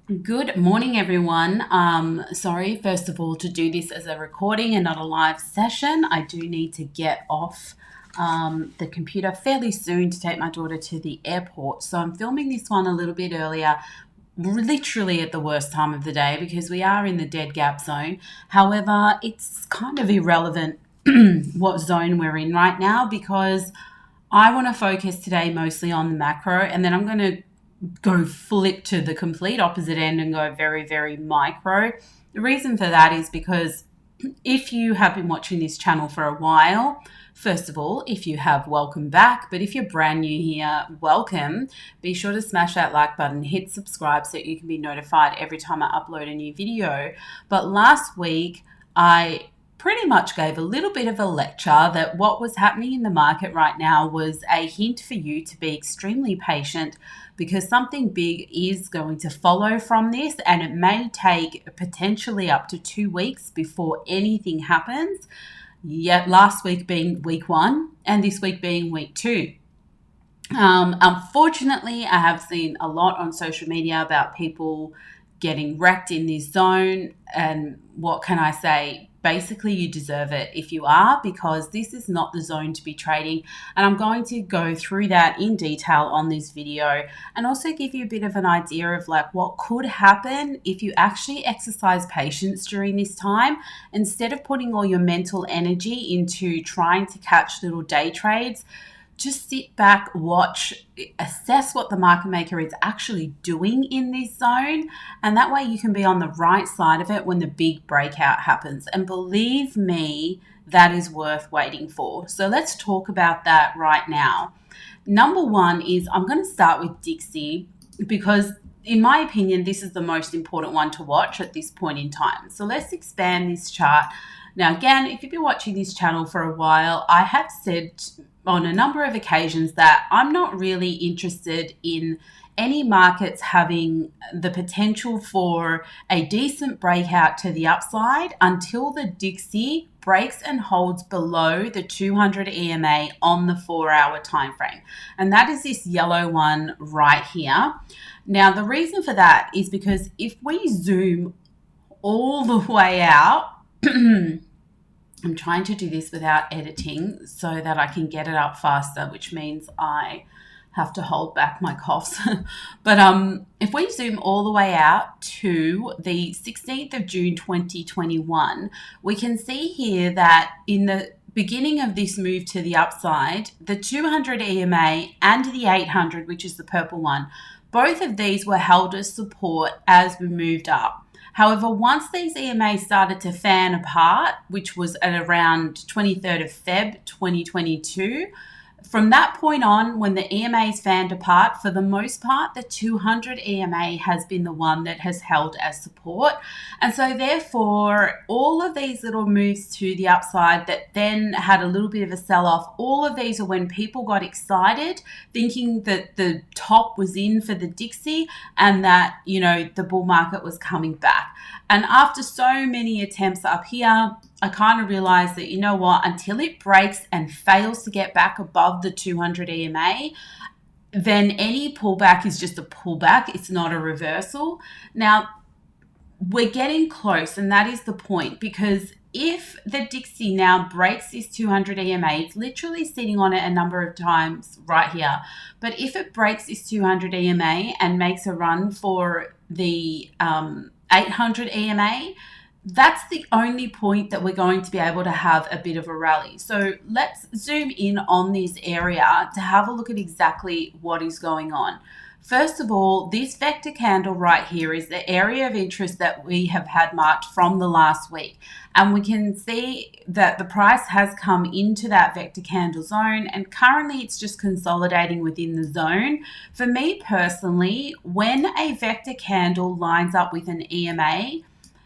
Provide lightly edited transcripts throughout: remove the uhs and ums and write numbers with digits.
Good morning, everyone. Sorry, first of all, to do this as a recording and not a live session. I do need to get off the computer fairly soon to take my daughter to the airport. So I'm filming this one a little bit earlier, literally at the worst time of the day because we are in the dead gap zone. However, it's kind of irrelevant what zone we're in right now because I want to focus today mostly on the macro, and then I'm going to go flip to the complete opposite end and go very, very micro. The reason for that is because if you have been watching this channel for a while, first of all, if you have, welcome back. But if you're brand new here, welcome. Be sure to smash that like button, hit subscribe so you can be notified every time I upload a new video. But last week, I pretty much gave a little bit of a lecture that what was happening in the market right now was a hint for you to be extremely patient because something big is going to follow from this, and it may take potentially up to 2 weeks before anything happens. Yet last week being week 1 and this week being week 2. Unfortunately, I have seen a lot on social media about people getting wrecked in this zone, and what can I say? Basically, you deserve it if you are, because this is not the zone to be trading. And I'm going to go through that in detail on this video and also give you a bit of an idea of like what could happen if you actually exercise patience during this time. Instead of putting all your mental energy into trying to catch little day trades, just sit back, watch, assess what the market maker is actually doing in this zone. And that way you can be on the right side of it when the big breakout happens. And believe me, that is worth waiting for. So let's talk about that right now. Number one is I'm going to start with Dixie because in my opinion, this is the most important one to watch at this point in time. So let's expand this chart. Now, again, if you've been watching this channel for a while, I have said on a number of occasions that I'm not really interested in any markets having the potential for a decent breakout to the upside until the Dixie breaks and holds below the 200 EMA on the 4-hour time frame. And that is this yellow one right here. Now, the reason for that is because if we zoom all the way out, I'm trying to do this without editing so that I can get it up faster, which means I have to hold back my coughs. But if we zoom all the way out to the 16th of June 2021, we can see here that in the beginning of this move to the upside, the 200 EMA and the 800, which is the purple one, both of these were held as support as we moved up. However, once these EMAs started to fan apart, which was at around 23rd of Feb 2022, from that point on, when the EMAs fanned apart, for the most part, the 200 EMA has been the one that has held as support. And so therefore, all of these little moves to the upside that then had a little bit of a sell-off, all of these are when people got excited, thinking that the top was in for the Dixie and that, you know, the bull market was coming back. And after so many attempts up here, I kind of realized that, you know what, until it breaks and fails to get back above the 200 EMA, then any pullback is just a pullback. It's not a reversal. Now, we're getting close, and that is the point, because if the Dixie now breaks this 200 EMA, it's literally sitting on it a number of times right here. But if it breaks this 200 EMA and makes a run for the 800 EMA, that's the only point that we're going to be able to have a bit of a rally. So let's zoom in on this area to have a look at exactly what is going on. First of all, this vector candle right here is the area of interest that we have had marked from the last week. And we can see that the price has come into that vector candle zone, and currently it's just consolidating within the zone. For me personally, when a vector candle lines up with an EMA,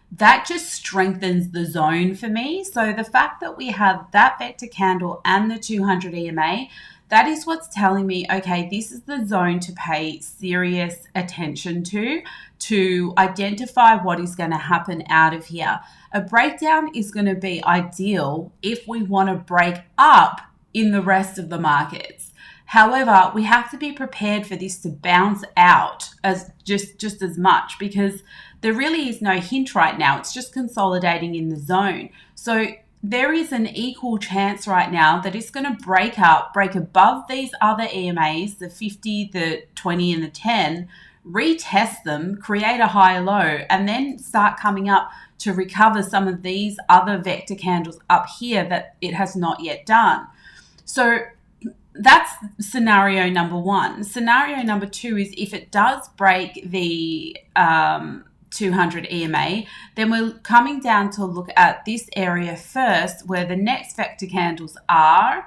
that just strengthens the zone for me. So the fact that we have that vector candle and the 200 EMA, that is what's telling me, okay, this is the zone to pay serious attention to identify what is going to happen out of here. A breakdown is going to be ideal if we want to break up in the rest of the markets. However, we have to be prepared for this to bounce out as just as much, because there really is no hint right now. It's just consolidating in the zone. So there is an equal chance right now that it's going to break above these other EMAs, the 50, the 20, and the 10, retest them, create a higher low, and then start coming up to recover some of these other vector candles up here that it has not yet done. So that's scenario number one. Scenario number two is if it does break the 200 EMA, then we're coming down to look at this area first where the next vector candles are,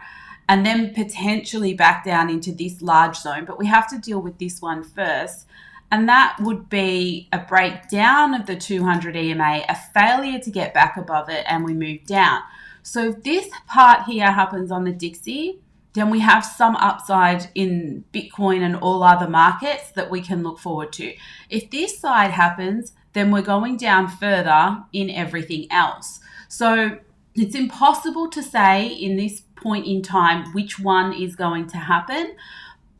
and then potentially back down into this large zone. But we have to deal with this one first. And that would be a breakdown of the 200 EMA, a failure to get back above it, and we move down. So if this part here happens on the Dixie, then we have some upside in Bitcoin and all other markets that we can look forward to. If this side happens, then we're going down further in everything else. So it's impossible to say in this point in time which one is going to happen.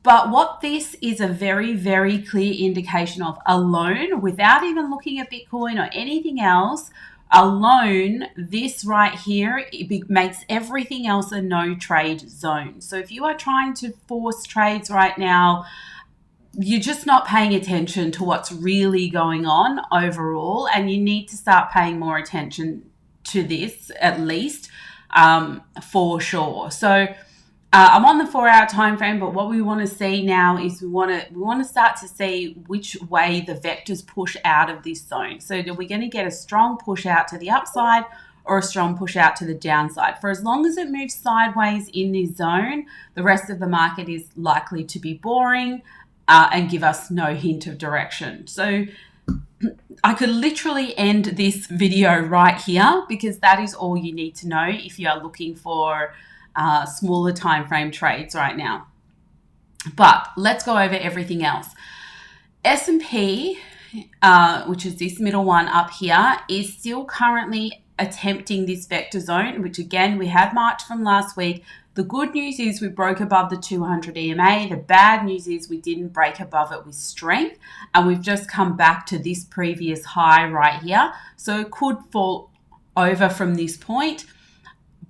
But what this is a very, very clear indication of alone, without even looking at Bitcoin or anything else, alone, this right here, it makes everything else a no trade zone. So if you are trying to force trades right now, you're just not paying attention to what's really going on overall, and you need to start paying more attention to this at least, for sure. So I'm on the 4-hour time frame, but what we want to see now is we want to start to see which way the vectors push out of this zone. So are we going to get a strong push out to the upside or a strong push out to the downside? For as long as it moves sideways in this zone, the rest of the market is likely to be boring and give us no hint of direction. So I could literally end this video right here, because that is all you need to know if you are looking for smaller time frame trades right now. But let's go over everything else. S&P, which is this middle one up here, is still currently attempting this vector zone, which again, we had March from last week. The good news is we broke above the 200 EMA. The bad news is we didn't break above it with strength, and we've just come back to this previous high right here. So it could fall over from this point.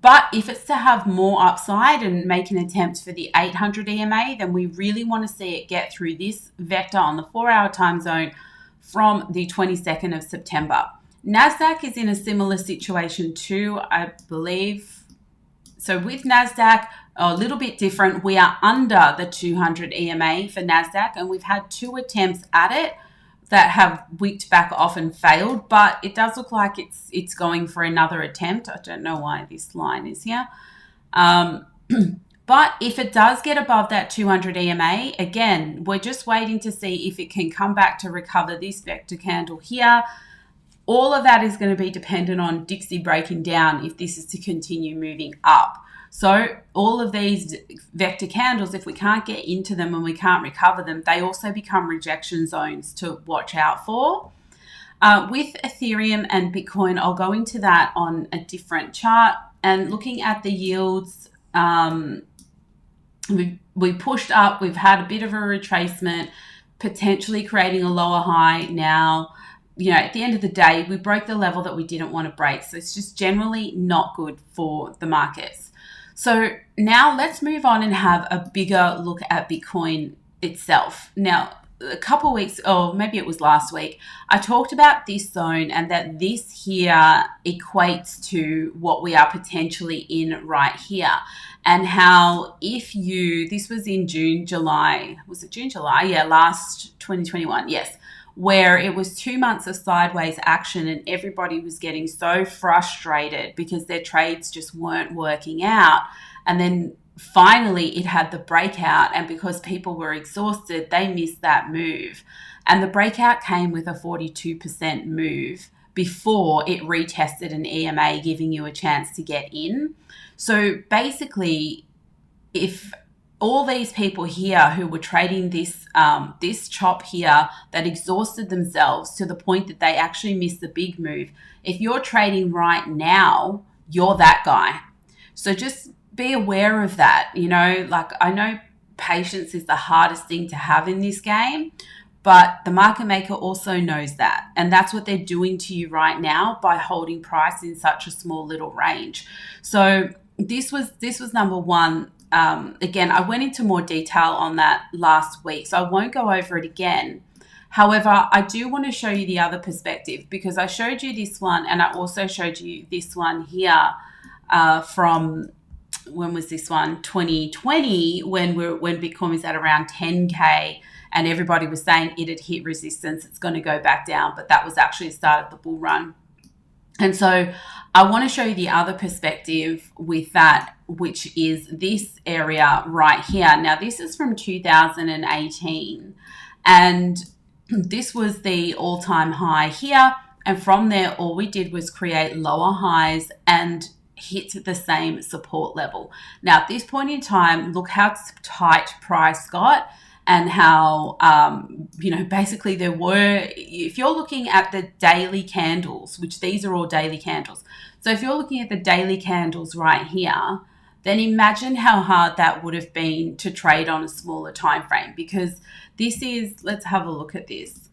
But if it's to have more upside and make an attempt for the 800 EMA, then we really want to see it get through this vector on the 4-hour time zone from the 22nd of September. NASDAQ is in a similar situation too, I believe. So with NASDAQ, a little bit different. We are under the 200 EMA for NASDAQ, and we've had 2 attempts at it that have wicked back off and failed, but it does look like it's going for another attempt. I don't know why this line is here. But if it does get above that 200 EMA, again, we're just waiting to see if it can come back to recover this vector candle here. All of that is going to be dependent on Dixie breaking down if this is to continue moving up. So all of these vector candles, if we can't get into them and we can't recover them, they also become rejection zones to watch out for. With Ethereum and Bitcoin, I'll go into that on a different chart. And looking at the yields, we pushed up, we've had a bit of a retracement, potentially creating a lower high now. You know, at the end of the day, we broke the level that we didn't want to break. So it's just generally not good for the markets. So now let's move on and have a bigger look at Bitcoin itself. Now, a couple weeks, or maybe it was last week, I talked about this zone and that this here equates to what we are potentially in right here. And how this was in June, July, was it June, July? Yeah, last 2021, yes. Where it was 2 months of sideways action and everybody was getting so frustrated because their trades just weren't working out. And then finally it had the breakout, and because people were exhausted, they missed that move. And the breakout came with a 42% move before it retested an EMA, giving you a chance to get in. So basically, if all these people here who were trading this this chop here that exhausted themselves to the point that they actually missed the big move, if you're trading right now, you're that guy. So just be aware of that. You know, like I know patience is the hardest thing to have in this game. But the market maker also knows that. And that's what they're doing to you right now by holding price in such a small little range. So this was number one. Again, I went into more detail on that last week, so I won't go over it again. However, I do want to show you the other perspective, because I showed you this one and I also showed you this one here from, when was this one? 2020, when Bitcoin was at around 10K. And everybody was saying it had hit resistance, it's going to go back down. But that was actually the start of the bull run. And so I want to show you the other perspective with that, which is this area right here. Now, this is from 2018. And this was the all-time high here. And from there, all we did was create lower highs and hit the same support level. Now, at this point in time, look how tight price got. And how, basically there were, if you're looking at the daily candles, which these are all daily candles. So if you're looking at the daily candles right here, then imagine how hard that would have been to trade on a smaller time frame, because this is, let's have a look at this.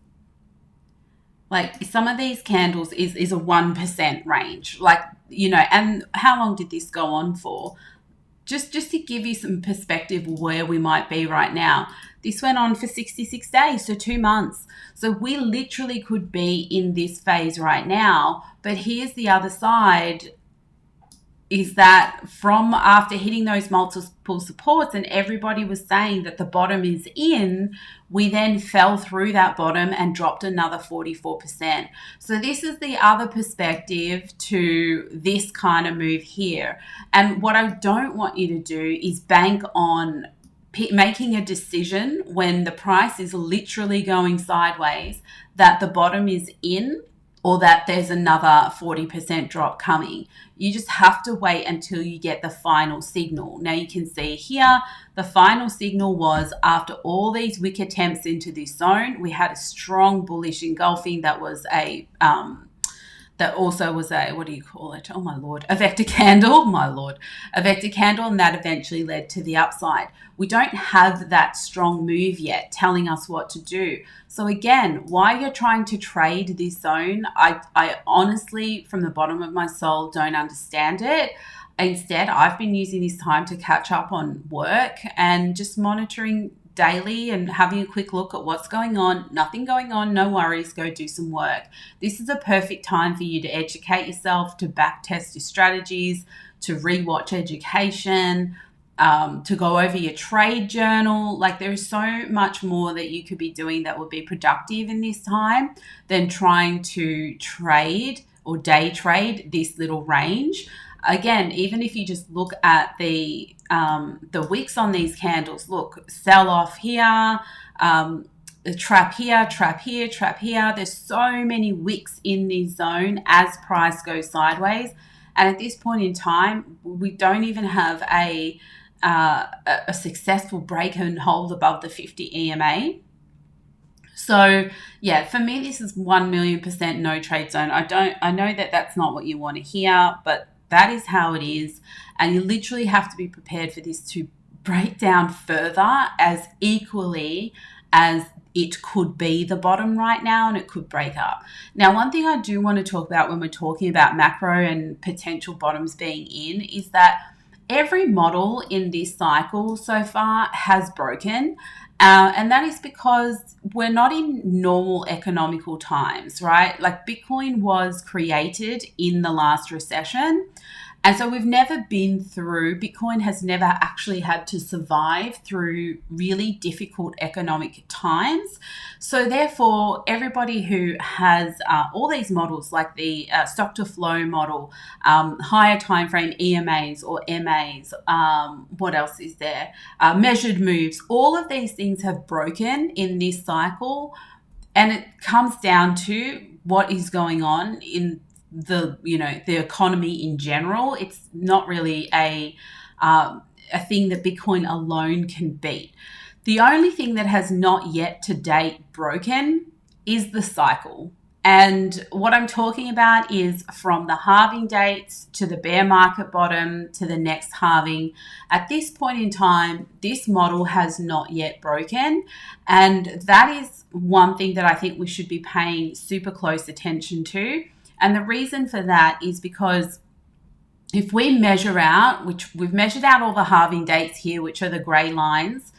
Like some of these candles is a 1% range, and how long did this go on for? Just to give you some perspective where we might be right now. This went on for 66 days, so 2 months. So we literally could be in this phase right now. But here's the other side, is that from after hitting those multiple supports and everybody was saying that the bottom is in, we then fell through that bottom and dropped another 44%. So this is the other perspective to this kind of move here. And what I don't want you to do is bank on making a decision when the price is literally going sideways that the bottom is in, or that there's another 40% drop coming. You just have to wait until you get the final signal. Now you can see here, the final signal was after all these wick attempts into this zone, we had a strong bullish engulfing that was that also was a, what do you call it? Oh my Lord, a vector candle, my Lord, a vector candle, and that eventually led to the upside. We don't have that strong move yet telling us what to do. So again, while you're trying to trade this zone, I honestly, from the bottom of my soul, don't understand it. Instead, I've been using this time to catch up on work and just monitoring daily and having a quick look at what's going on. Nothing going on, no worries, go do some work. This is a perfect time for you to educate yourself, to back test your strategies, to rewatch education, to go over your trade journal. Like, there is so much more that you could be doing that would be productive in this time than trying to trade or day trade this little range. Again, even if you just look at the wicks on these candles, look, sell off here, trap here, trap here, trap here. There's so many wicks in this zone as price goes sideways. And at this point in time, we don't even have a successful break and hold above the 50 EMA. So yeah, for me, this is 1,000,000% no trade zone. I know that that's not what you want to hear, but that is how it is. And you literally have to be prepared for this to break down further, as equally as it could be the bottom right now, and it could break up. Now, one thing I do want to talk about when we're talking about macro and potential bottoms being in is that every model in this cycle so far has broken. And that is because we're not in normal economical times, right? Like, Bitcoin was created in the last recession. And so we've never been through, Bitcoin has never actually had to survive through really difficult economic times. So therefore, everybody who has all these models, like the stock to flow model, higher time frame EMAs or MAs, what else is there? Measured moves, all of these things have broken in this cycle. And it comes down to what is going on in the economy in general. It's not really a thing that Bitcoin alone can beat. The only thing that has not yet to date broken is the cycle. And what I'm talking about is from the halving dates to the bear market bottom to the next halving. At this point in time, this model has not yet broken. And that is one thing that I think we should be paying super close attention to. And the reason for that is because if we measure out, which we've measured out all the halving dates here, which are the grey lines,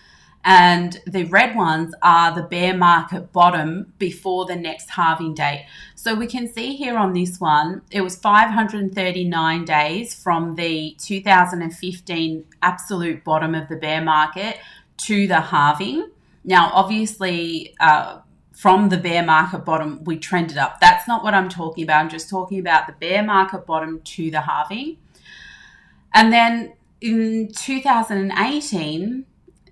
and the red ones are the bear market bottom before the next halving date. So we can see here on this one, it was 539 days from the 2015 absolute bottom of the bear market to the halving. Now, obviously, from the bear market bottom, we trended up. That's not what I'm talking about. I'm just talking about the bear market bottom to the halving. And then in 2018,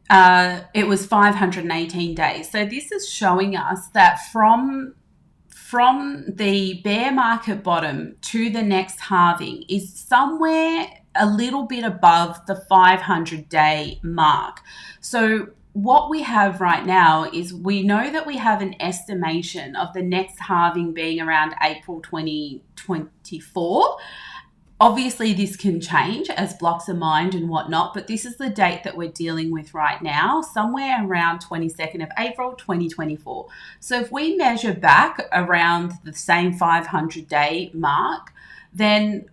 it was 518 days. So this is showing us that from the bear market bottom to the next halving is somewhere a little bit above the 500-day mark. So what we have right now is we know that we have an estimation of the next halving being around April 2024. Obviously, this can change as blocks are mined and whatnot, but this is the date that we're dealing with right now, somewhere around 22nd of April, 2024. So if we measure back around the same 500-day mark, then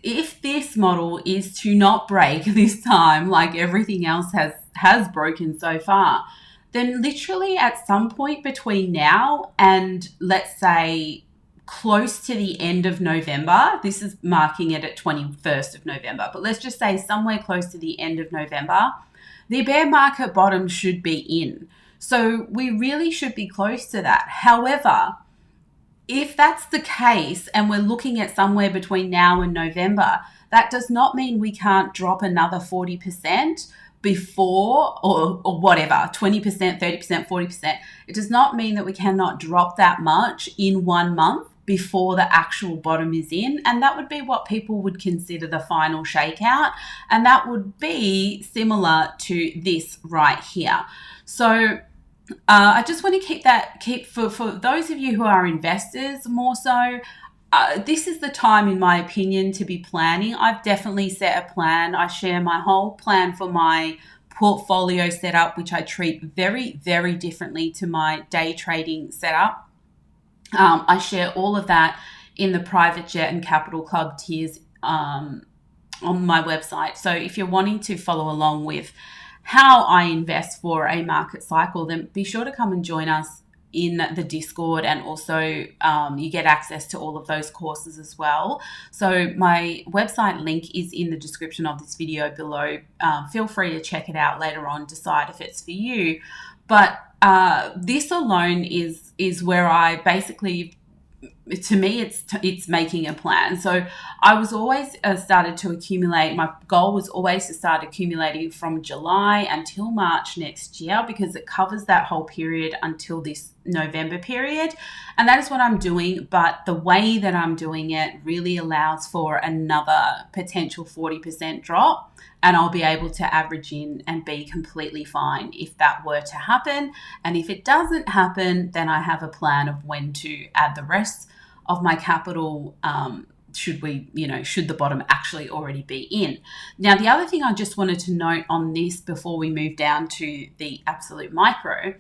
if this model is to not break this time, like everything else has broken so far, then literally at some point between now and, let's say, close to the end of November, this is marking it at 21st of November, but let's just say somewhere close to the end of November, the bear market bottom should be in. So we really should be close to that. However, if that's the case and we're looking at somewhere between now and November, that does not mean we can't drop another 40% before or whatever, 20%, 30%, 40%. It does not mean that we cannot drop that much in 1 month before the actual bottom is in. And that would be what people would consider the final shakeout. And that would be similar to this right here. So I just want to keep for those of you who are investors more so, this is the time, in my opinion, to be planning. I've definitely set a plan. I share my whole plan for my portfolio setup, which I treat very, very differently to my day trading setup. I share all of that in the Private Jet and Capital Club tiers on my website. So if you're wanting to follow along with how I invest for a market cycle, then be sure to come and join us in the Discord, and also you get access to all of those courses as well. So my website link is in the description of this video below. Feel free to check it out later on, decide if it's for you. But this alone is where I basically, to me, it's making a plan. So I was always started to accumulate. My goal was always to start accumulating from July until March next year, because it covers that whole period until this November period. And that is what I'm doing. But the way that I'm doing it really allows for another potential 40% drop. And I'll be able to average in and be completely fine if that were to happen. And if it doesn't happen, then I have a plan of when to add the rest of my capital, should the bottom actually already be in. Now, the other thing I just wanted to note on this before we move down to the absolute micro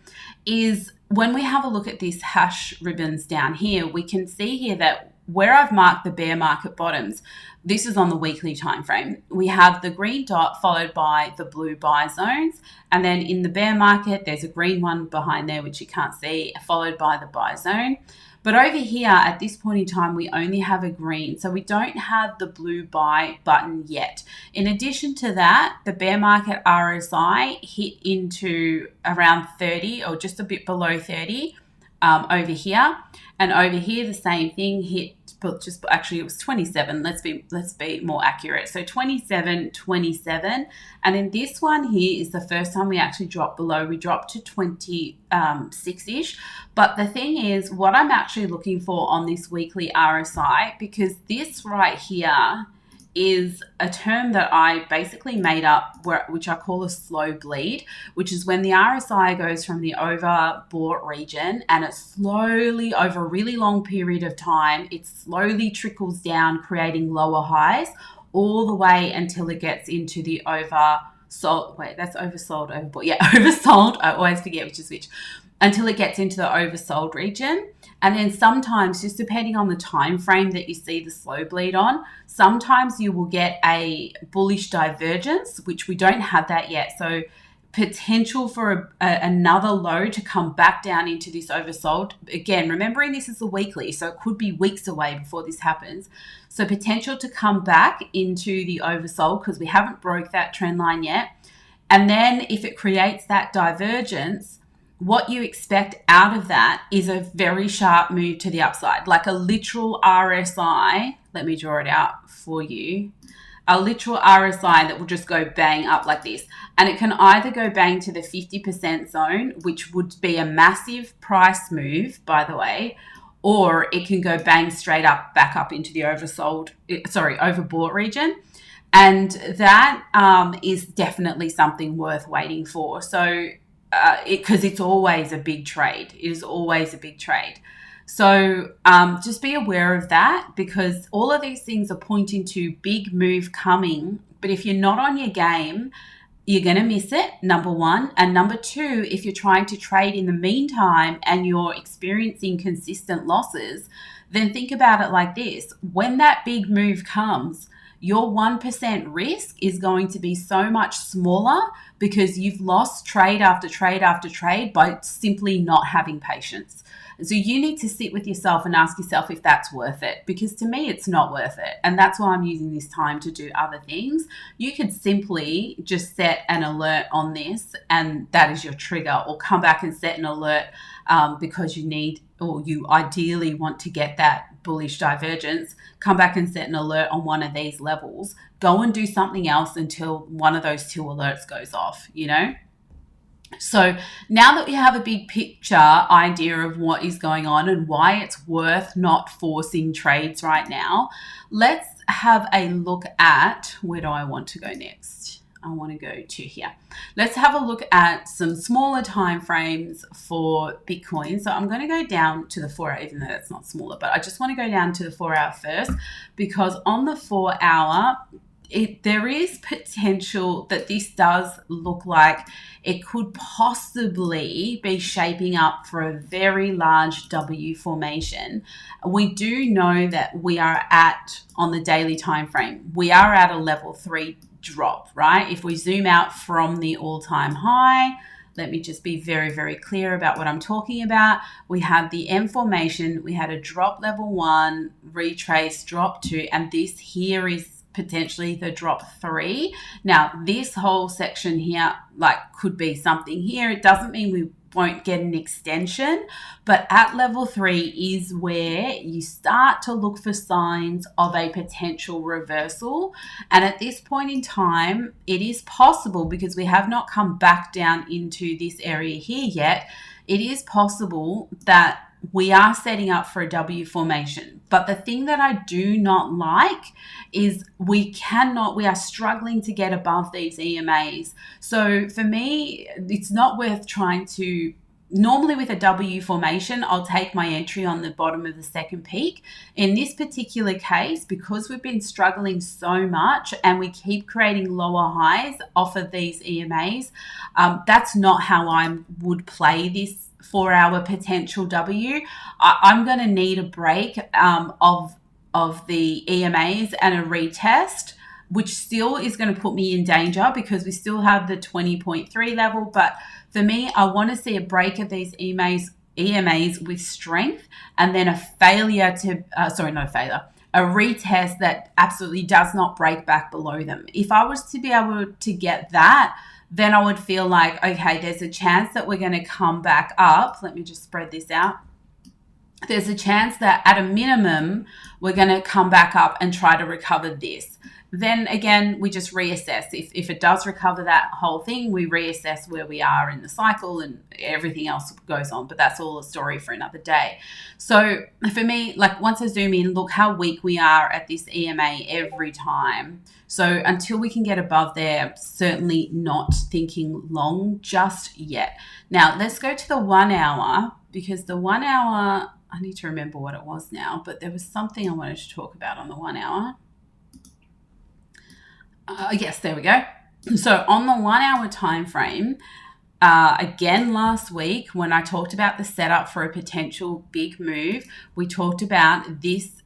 is when we have a look at these hash ribbons down here, we can see here that where I've marked the bear market bottoms, this is on the weekly time frame. We have the green dot followed by the blue buy zones. And then in the bear market, there's a green one behind there, which you can't see, followed by the buy zone. But over here at this point in time, we only have a green. So we don't have the blue buy button yet. In addition to that, the bear market RSI hit into around 30 or just a bit below 30 over here. And over here, the same thing hit, it was 27. Let's be more accurate. So 27. And then this one here is the first time we actually dropped below. We dropped to 26-ish. But the thing is, what I'm actually looking for on this weekly RSI, because this right here is a term that I basically made up, which I call a slow bleed, which is when the RSI goes from the overbought region and it slowly, over a really long period of time, it slowly trickles down, creating lower highs all the way until it gets into the oversold. Wait, that's oversold, overbought. Yeah, oversold. I always forget which is which. Until it gets into the oversold region. And then sometimes, just depending on the time frame that you see the slow bleed on, sometimes you will get a bullish divergence, which we don't have that yet. So potential for another low to come back down into this oversold. Again, remembering this is a weekly, so it could be weeks away before this happens. So potential to come back into the oversold because we haven't broke that trend line yet. And then if it creates that divergence, what you expect out of that is a very sharp move to the upside, like a literal RSI. Let me draw it out for you. A literal RSI that will just go bang up like this. And it can either go bang to the 50% zone, which would be a massive price move, by the way, or it can go bang straight up, back up into the overbought region. And that is definitely something worth waiting for. So, because it's always a big trade. It is always a big trade. So just be aware of that, because all of these things are pointing to big move coming. But if you're not on your game, you're going to miss it, number one. And number two, if you're trying to trade in the meantime and you're experiencing consistent losses, then think about it like this. When that big move comes, your 1% risk is going to be so much smaller because you've lost trade after trade after trade by simply not having patience. And so you need to sit with yourself and ask yourself if that's worth it, because to me, it's not worth it. And that's why I'm using this time to do other things. You could simply just set an alert on this and that is your trigger, or come back and set an alert because you need, or you ideally want to get that bullish divergence. Come back and set an alert on one of these levels. Go and do something else until one of those two alerts goes off, you know? So now that we have a big picture idea of what is going on and why it's worth not forcing trades right now, let's have a look at, where do I want to go next? I want to go to here. Let's have a look at some smaller time frames for Bitcoin. So I'm going to go down to the 4 hour, even though that's not smaller, but I just want to go down to the 4 hour first, because on the 4 hour, there is potential that this does look like it could possibly be shaping up for a very large W formation. We do know that we are at, on the daily time frame, we are at a level 3 drop, right? If we zoom out from the all-time high, let me just be very, very clear about what I'm talking about. We had the M formation, we had a drop level 1, retrace, drop 2, and this here is potentially the drop 3. Now, this whole section here, like, could be something here. It doesn't mean we won't get an extension, but at level 3 is where you start to look for signs of a potential reversal. And at this point in time, it is possible, because we have not come back down into this area here yet, it is possible that we are setting up for a W formation. But the thing that I do not like is we are struggling to get above these EMAs. So for me, it's not worth trying to, normally with a W formation, I'll take my entry on the bottom of the second peak. In this particular case, because we've been struggling so much and we keep creating lower highs off of these EMAs, that's not how I would play this 4 hour potential W. I'm going to need a break of the EMAs and a retest, which still is going to put me in danger because we still have the 20.3 level. But for me, I want to see a break of these EMAs with strength, and then a failure to, a retest that absolutely does not break back below them. If I was to be able to get that, then I would feel like, okay, there's a chance that we're going to come back up. Let me just spread this out. There's a chance that at a minimum, we're going to come back up and try to recover this. then again, we just reassess. If it does recover that whole thing, we reassess where we are in the cycle and everything else goes on. But that's all a story for another day. So for me, like once I zoom in, look how weak we are at this EMA every time. So until we can get above there, certainly not thinking long just yet. Now let's go to the 1 hour, because the 1 hour, I need to remember what it was now, but there was something I wanted to talk about on the 1 hour. Yes, there we go. So on the 1 hour time frame, again last week when I talked about the setup for a potential big move, we talked about this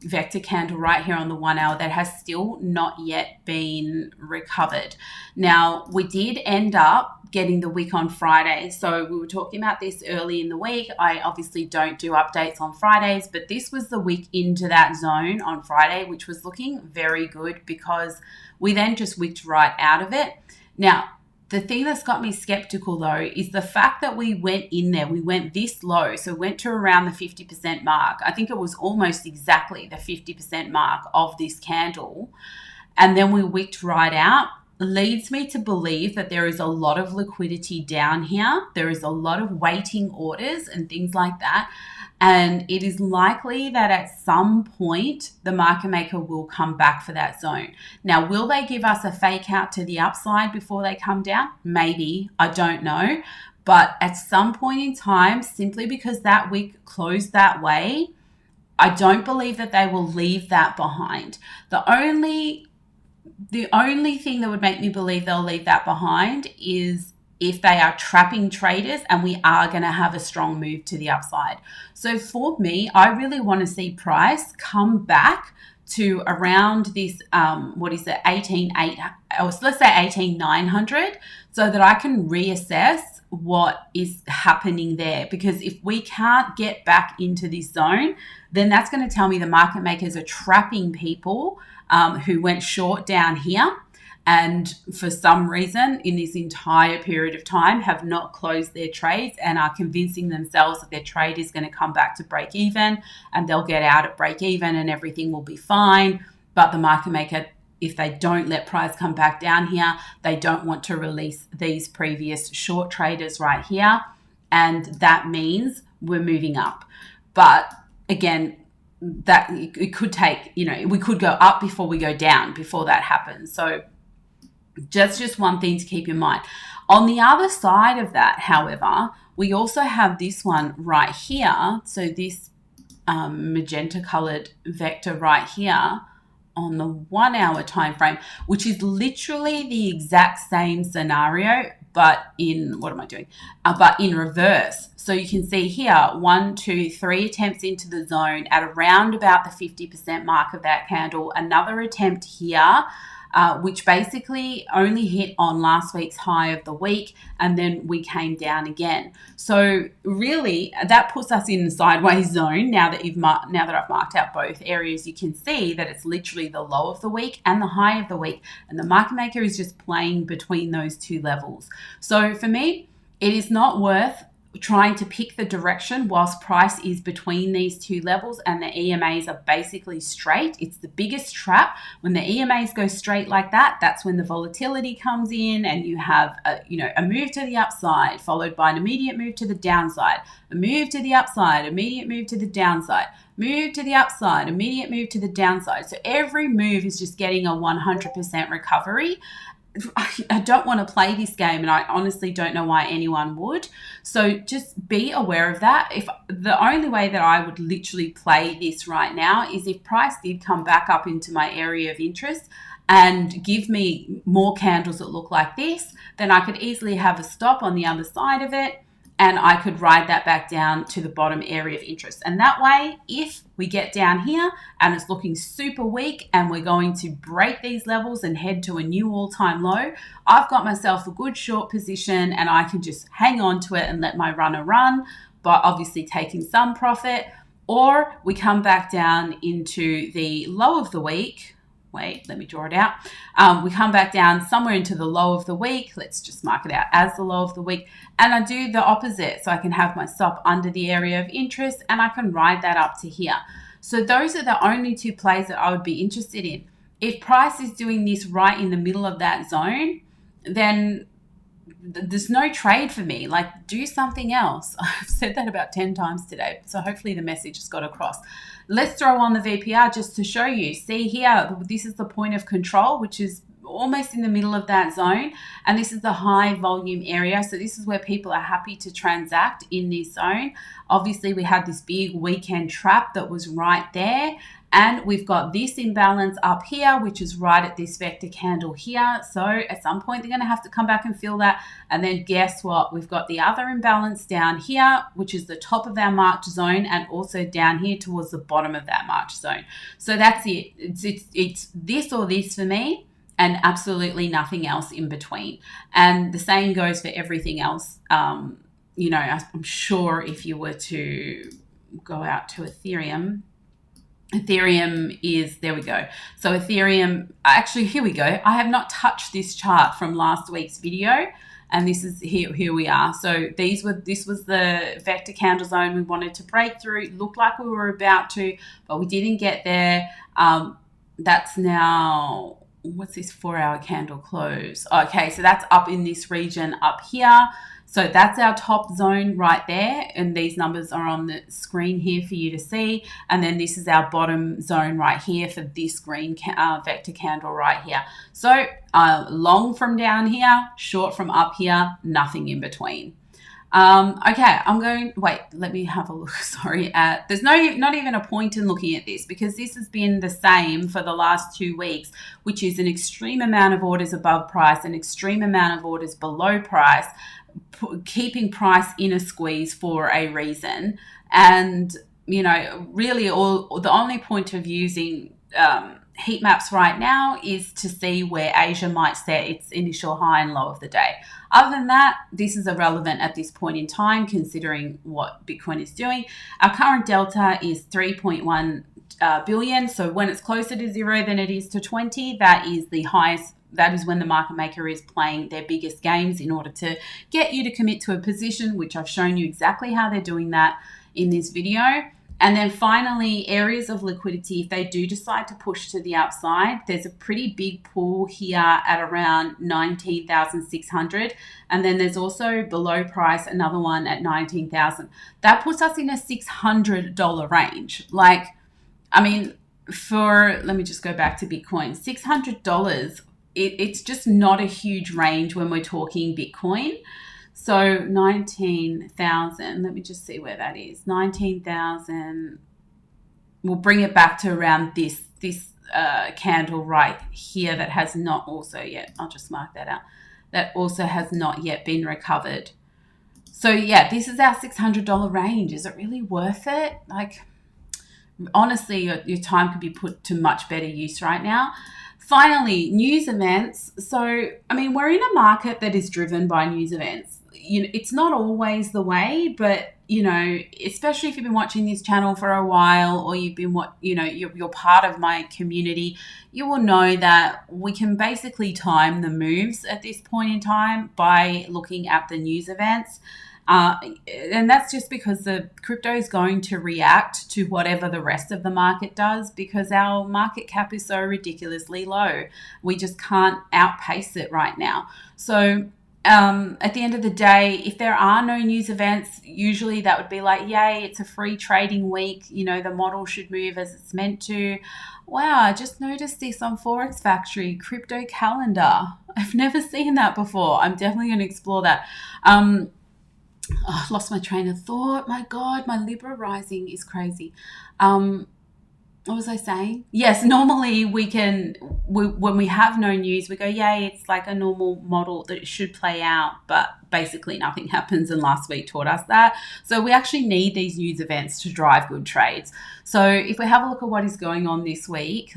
vector candle right here on the 1 hour that has still not yet been recovered. Now, we did end up getting the wick on Friday. So we were talking about this early in the week. I obviously don't do updates on Fridays, but this was the wick into that zone on Friday, which was looking very good because we then just wicked right out of it. Now, the thing that's got me skeptical though is the fact that we went in there, we went this low, so went to around the 50% mark. I think it was almost exactly the 50% mark of this candle. And then we wicked right out. Leads me to believe that there is a lot of liquidity down here. There is a lot of waiting orders and things like that. And it is likely that at some point the market maker will come back for that zone. Now, will they give us a fake out to the upside before they come down? Maybe, I don't know. But at some point in time, simply because that wick closed that way, I don't believe that they will leave that behind. The only thing that would make me believe they'll leave that behind is if they are trapping traders and we are going to have a strong move to the upside. So for me, I really want to see price come back to around this, 18,800, or let's say 18,900, so that I can reassess what is happening there. Because if we can't get back into this zone, then that's going to tell me the market makers are trapping people who went short down here and for some reason in this entire period of time have not closed their trades and are convincing themselves that their trade is going to come back to break even and they'll get out at break even and everything will be fine. But the market maker, if they don't let price come back down here, they don't want to release these previous short traders right here. And that means we're moving up. But again, that it could take, we could go up before we go down before that happens. So just one thing to keep in mind. On the other side of that, however, we also have this one right here. So this magenta colored vector right here on the 1 hour time frame, which is literally the exact same scenario, but in but in reverse. So you can see here 1, 2, 3 attempts into the zone at around about the 50% mark of that candle. Another attempt here, which basically only hit on last week's high of the week, and then we came down again. So really, that puts us in the sideways zone. Now that I've marked out both areas, you can see that it's literally the low of the week and the high of the week, and the market maker is just playing between those two levels. So for me, it is not worth trying to pick the direction whilst price is between these two levels and the EMAs are basically straight. It's the biggest trap. When the EMAs go straight like that, that's when the volatility comes in and you have a move to the upside followed by an immediate move to the downside, a move to the upside, immediate move to the downside, move to the upside, immediate move to the downside. So every move is just getting a 100% recovery. I don't want to play this game, and I honestly don't know why anyone would. So just be aware of that. If the only way that I would literally play this right now is if price did come back up into my area of interest and give me more candles that look like this, then I could easily have a stop on the other side of it and I could ride that back down to the bottom area of interest. And that way, if we get down here and it's looking super weak and we're going to break these levels and head to a new all-time low, I've got myself a good short position and I can just hang on to it and let my runner run, but obviously taking some profit. Or we come back down into the low of the week. Wait, let me draw it out. We come back down somewhere into the low of the week. Let's just mark it out as the low of the week. And I do the opposite. So I can have my stop under the area of interest and I can ride that up to here. So those are the only two plays that I would be interested in. if price is doing this right in the middle of that zone, then there's no trade for me. Like, do something else. I've said that about 10 times today, so hopefully the message has got across. Let's throw on the VPR just to show you. See here, this is the point of control, which is almost in the middle of that zone, and this is the high volume area. So this is where people are happy to transact in this zone. Obviously, we had this big weekend trap that was right there, and we've got this imbalance up here, which is right at this vector candle here. So at some point, they're going to have to come back and fill that. And then guess what? We've got the other imbalance down here, which is the top of our marked zone, and also down here towards the bottom of that marked zone. So that's it. It's this or this for me, and absolutely nothing else in between. And the same goes for everything else. You know, I'm sure if you were to go out to Ethereum is, there we go. So Ethereum, actually, here we go. I have not touched this chart from last week's video, and this is here we are. So this was the vector candle zone we wanted to break through. It looked like we were about to, but we didn't get there. That's now, what's this 4-hour candle close? Okay, so that's up in this region up here. So that's our top zone right there, and these numbers are on the screen here for you to see. And then this is our bottom zone right here for this green vector candle right here. So long from down here, short from up here, nothing in between. Okay, let me have a look. Sorry, there's not even a point in looking at this, because this has been the same for the last 2 weeks, which is an extreme amount of orders above price, an extreme amount of orders below price, keeping price in a squeeze for a reason. And, you know, really the only point of using heat maps right now is to see where Asia might set its initial high and low of the day. Other than that, this is irrelevant at this point in time, considering what Bitcoin is doing. Our current delta is 3.1 billion. So when it's closer to 0 than it is to 20, that is the highest. That is when the market maker is playing their biggest games in order to get you to commit to a position, which I've shown you exactly how they're doing that in this video. And then finally, areas of liquidity, if they do decide to push to the upside, there's a pretty big pool here at around 19,600. And then there's also below price, another one at 19,000. That puts us in a $600 range. Like, I mean, let me just go back to Bitcoin, $600, it's just not a huge range when we're talking Bitcoin. So 19,000, let me just see where that is. 19,000, we'll bring it back to around this candle right here that has not also yet, I'll just mark that out, that also has not yet been recovered. So yeah, this is our $600 range. Is it really worth it? Like, honestly, your time could be put to much better use right now. Finally, news events. So, I mean, we're in a market that is driven by news events. You know, it's not always the way, but, you know, especially if you've been watching this channel for a while, or you've been, you're part of my community, you will know that we can basically time the moves at this point in time by looking at the news events. And that's just because the crypto is going to react to whatever the rest of the market does, because our market cap is so ridiculously low. We just can't outpace it right now. So at the end of the day, if there are no news events, usually that would be like, yay, it's a free trading week. You know, the model should move as it's meant to. Wow, I just noticed this on Forex Factory, crypto calendar. I've never seen that before. I'm definitely going to explore that. I lost my train of thought. My God, my Libra rising is crazy. What was I saying? Yes, normally when we have no news, we go, yay, it's like a normal model that should play out, but basically nothing happens, and last week taught us that. So we actually need these news events to drive good trades. So if we have a look at what is going on this week,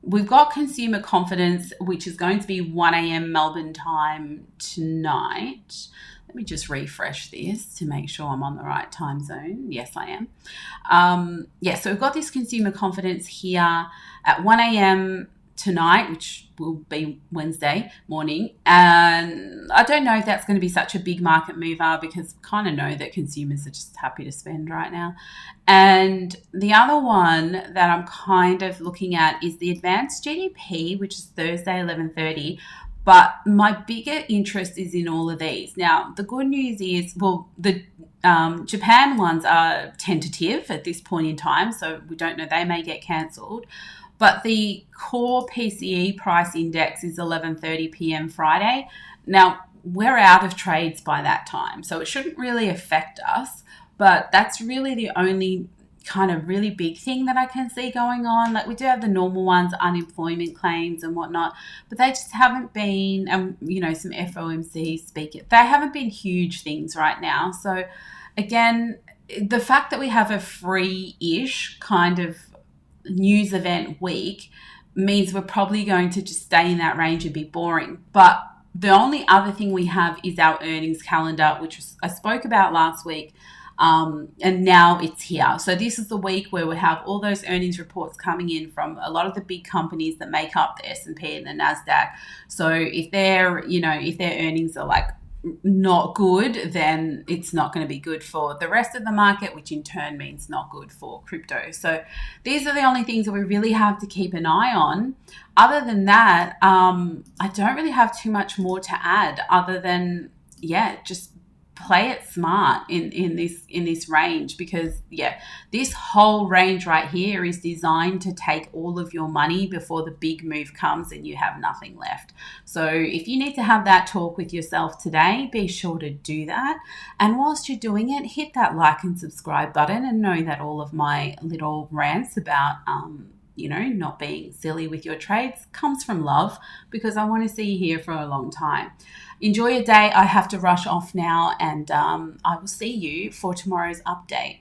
we've got consumer confidence, which is going to be 1 a.m. Melbourne time tonight. Let me just refresh this to make sure I'm on the right time zone. Yes, I am. So we've got this consumer confidence here at 1 a.m. tonight, which will be Wednesday morning. And I don't know if that's going to be such a big market mover because I kind of know that consumers are just happy to spend right now. And the other one that I'm kind of looking at is the advanced GDP, which is Thursday, 11:30. But my bigger interest is in all of these. Now, the good news is, well, the Japan ones are tentative at this point in time, so we don't know, they may get cancelled. But the core PCE price index is 11:30 p.m. Friday. Now, we're out of trades by that time, so it shouldn't really affect us. But that's really the only kind of really big thing that I can see going on. Like, we do have the normal ones, unemployment claims and whatnot, but they just haven't been, some FOMC speak, they haven't been huge things right now. So again, the fact that we have a free-ish kind of news event week means we're probably going to just stay in that range and be boring. But the only other thing we have is our earnings calendar, which I spoke about last week. And now it's here. So this is the week where we have all those earnings reports coming in from a lot of the big companies that make up the S&P and the NASDAQ. So if their earnings are like not good, then it's not going to be good for the rest of the market, which in turn means not good for crypto. So these are the only things that we really have to keep an eye on. Other than that, I don't really have too much more to add other than, just play it smart in this range, because this whole range right here is designed to take all of your money before the big move comes and you have nothing left. So if you need to have that talk with yourself today, be sure to do that. And whilst you're doing it, hit that like and subscribe button, and know that all of my little rants about not being silly with your trades comes from love, because I want to see you here for a long time. Enjoy your day. I have to rush off now, and I will see you for tomorrow's update.